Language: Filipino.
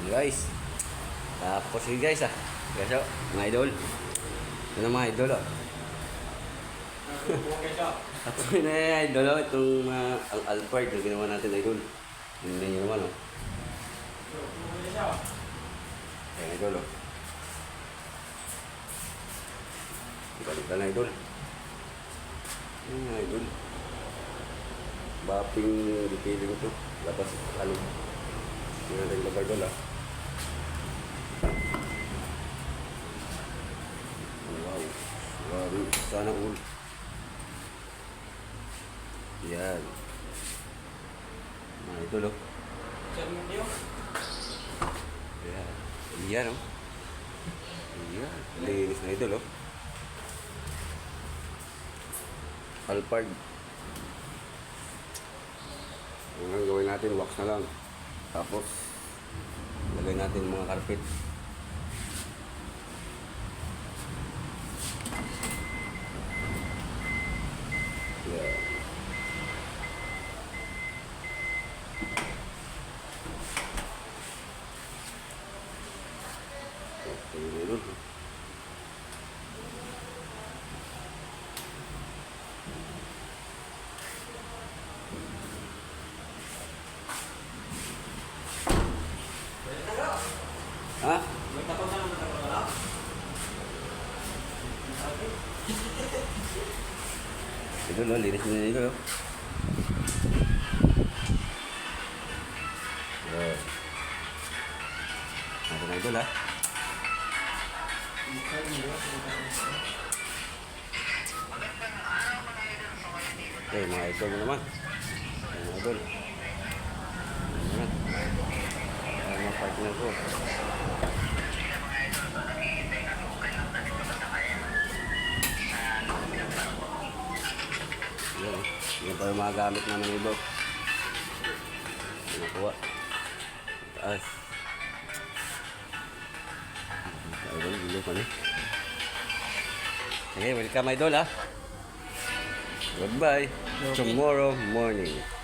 guys. Tapos yun guys Guys mga idol. Ito na mga idol Tapos yun na idol itong ang Alphard na ginawa natin idol. Yun na yun naman Ayan idol Balik na idol. Ayan idol. Bapping detailing ito. Labas alog. Hindi natin labay idol Wow. Grabe. Sana all. Yan. Nah, itu loh. Ya, iya dong. Iya, linis na ito loh. Alphard. Ang gawin natin, wax na lang. Tapos, lagay natin mga carpet. Yeah. Ha? Ito lo, linis na ito lo. Ito na ito Okay, mga ito mo naman. Mga idol. Ayan, mga partner ko. Yan pa yung mga gamit naman iba. Nakuha. Taas. Idol, gulo pa na. Okay, welcome idol Goodbye. Tomorrow morning.